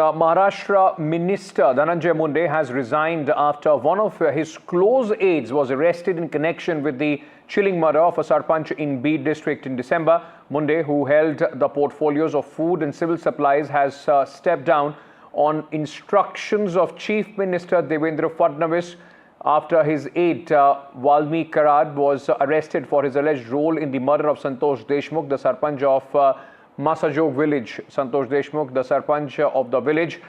Maharashtra Minister Dhananjay Munde has resigned after one of his close aides was arrested in connection with the chilling murder of a sarpanch in Beed district in December. Munde, who held the portfolios of food and civil supplies, has stepped down on instructions of Chief Minister Devendra Fadnavis after his aide Walmik Karad was arrested for his alleged role in the murder of Santosh Deshmukh, the sarpanch of Masajog village. Santosh Deshmukh, the sarpanch of the village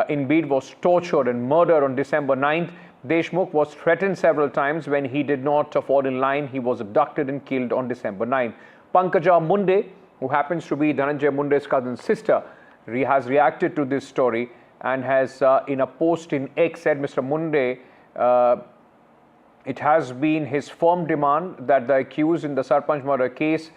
in Beed, was tortured and murdered on December 9th. Deshmukh was threatened several times. When he did not fall in line, he was abducted and killed on December 9th. Pankaja Munde, who happens to be Dhananjay Munde's cousin sister, has reacted to this story and has in a post in X said, Mr Munde, it has been his firm demand that the accused in the sarpanch murder case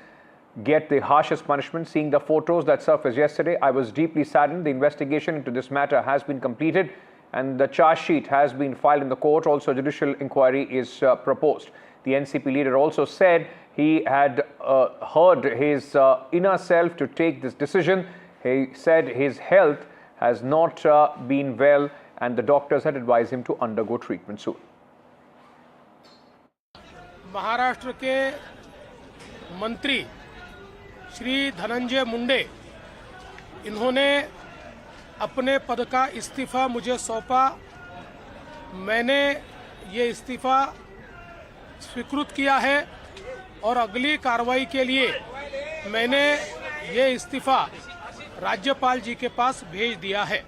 get the harshest punishment. Seeing the photos that surfaced yesterday, I was deeply saddened. The investigation into this matter has been completed and the charge sheet has been filed in the court. Also, judicial inquiry is proposed. The NCP leader also said he had heard his inner self to take this decision. He said his health has not been well and the doctors had advised him to undergo treatment soon. Maharashtra के मंत्री श्री धनंजय मुंडे, इन्होंने अपने पद का इस्तीफा मुझे सौंपा। मैंने ये इस्तीफा स्वीकृत किया है और अगली कार्रवाई के लिए मैंने ये इस्तीफा राज्यपाल जी के पास भेज दिया है।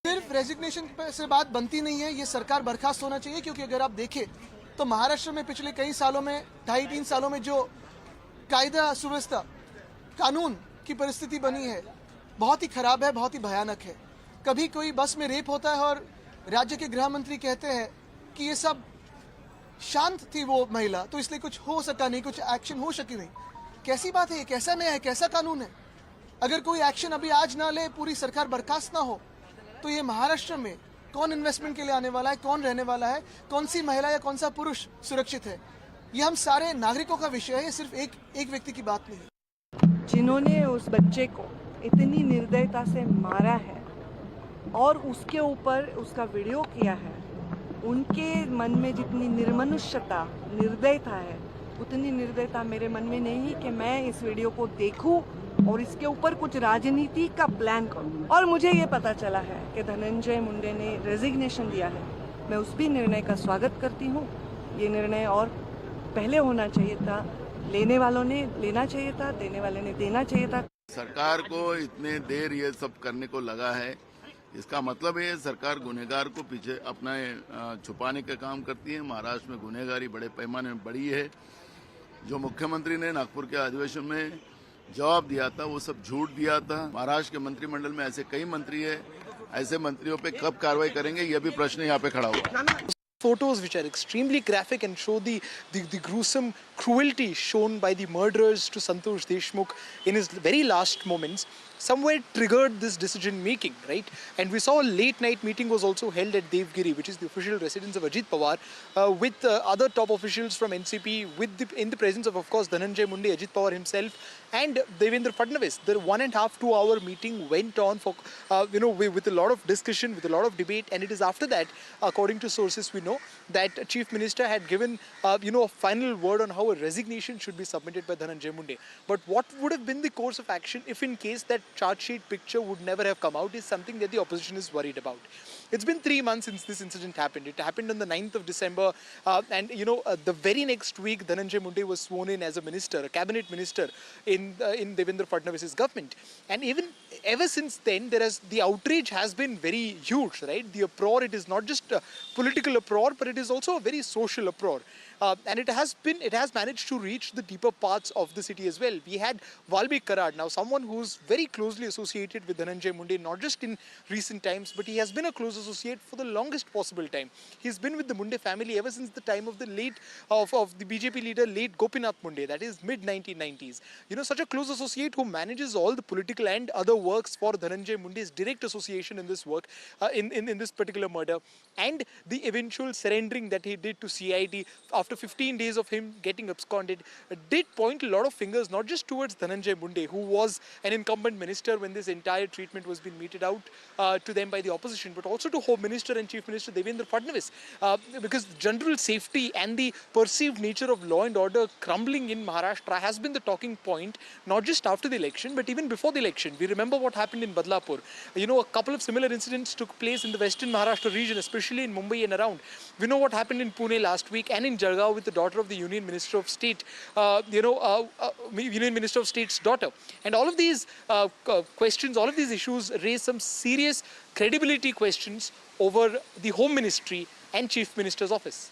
सिर्फ रेजिग्नेशन से बात बनती नहीं है, ये सरकार बर्खास्त होना चाहिए, क्योंकि अगर आप देखें तो महाराष्ट्र में पिछले कई सालों में 2.5-3 सालों में जो कायदा सुव्यवस्था कानून की परिस्थिति बनी है बहुत ही खराब है, बहुत ही भयानक है। कभी कोई बस में रेप होता है और राज्य के गृह मंत्री कहते हैं कि ये सब शांत थी वो महिला, तो इसलिए कुछ हो सका नहीं, कुछ एक्शन हो सकी नहीं। कैसी बात है ये? कैसा न्याय है? कैसा कानून है? अगर कोई एक्शन अभी आज ना ले, पूरी सरकार बर्खास्त ना हो, तो ये महाराष्ट्र में कौन इन्वेस्टमेंट के लिए आने वाला है, कौन रहने वाला है, कौन सी महिला या कौन सा पुरुष सुरक्षित है? ये हम सारे नागरिकों का विषय है, ये सिर्फ एक व्यक्ति की बात नहीं। जिन्होंने उस बच्चे को इतनी निर्दयता से मारा है और उसके ऊपर उसका वीडियो किया है, उनके मन में जितनी निर्मनुष्यता, निर्दयता है, उतनी निर्दयता मेरे मन में नहीं कि मैं इस वीडियो को देखूं और इसके ऊपर कुछ राजनीति का प्लान करूं। और मुझे ये पता चला है कि धनंजय मुंडे ने रेजिग्नेशन दिया है। मैं उस भी निर्णय का स्वागत करती हूं। ये निर्णय और पहले होना चाहिए था, लेने वालों ने लेना चाहिए था, देने वाले ने देना चाहिए था। सरकार को इतने देर ये सब करने को लगा है, इसका मतलब है सरकार गुनहगार को पीछे अपना छुपाने का काम करती है। महाराष्ट्र में गुनहगारी बड़े पैमाने में बढ़ी है। जो मुख्यमंत्री ने नागपुर के अधिवेशन में जवाब दिया था वो सब झूठ दिया था। महाराष्ट्र के मंत्रिमंडल में ऐसे कई मंत्री है, ऐसे मंत्रियों पे कब कार्रवाई करेंगे, यह भी प्रश्न यहाँ पे खड़ा हुआ। Photos which are extremely graphic and show the gruesome cruelty shown by the murderers to Santosh Deshmukh in his very last moments somewhere triggered this decision making, right? And we saw a late night meeting was also held at Devgiri, which is the official residence of Ajit Pawar, with other top officials from NCP, in the presence of course, Dhananjay Munde, Ajit Pawar himself, and Devendra Fadnavis. The 1.5-2 hour meeting went on for, with a lot of discussion, with a lot of debate, and it is after that, according to sources we know, that Chief Minister had given, a final word on how a resignation should be submitted by Dhananjay Munde. But what would have been the course of action if in case that charge sheet picture would never have come out is something that the opposition is worried about. It's been 3 months since this incident happened. It happened on the 9th of December, and the very next week Dhananjay Munde was sworn in as a minister, a cabinet minister in Devendra Fadnavis's government. And ever since then, the outrage has been very huge, right? The uproar, it is not just a political uproar, but it is also a very social uproar. And it has managed to reach the deeper parts of the city as well. We had Walmik Karad, now someone who's very closely associated with Dhananjay Munde, not just in recent times, but he has been a close associate for the longest possible time. He's been with the Munde family ever since the time of the of the BJP leader, late Gopinath Munde, that is mid-1990s. Such a close associate who manages all the political and other works for Dhananjay Munde's direct association in this work, in this particular murder, and the eventual surrendering that he did to CID after after 15 days of him getting absconded, did point a lot of fingers, not just towards Dhananjay Munde, who was an incumbent minister when this entire treatment was being meted out to them by the opposition, but also to Home Minister and Chief Minister Devendra Fadnavis, because general safety and the perceived nature of law and order crumbling in Maharashtra has been the talking point, not just after the election, but even before the election. We remember what happened in Badlapur. You know, a couple of similar incidents took place in the western Maharashtra region, especially in Mumbai and around. We know what happened in Pune last week and in Jalgaon with the daughter of the Union Minister of State, Union Minister of State's daughter. And all of these questions, all of these issues raise some serious credibility questions over the Home Ministry and Chief Minister's office.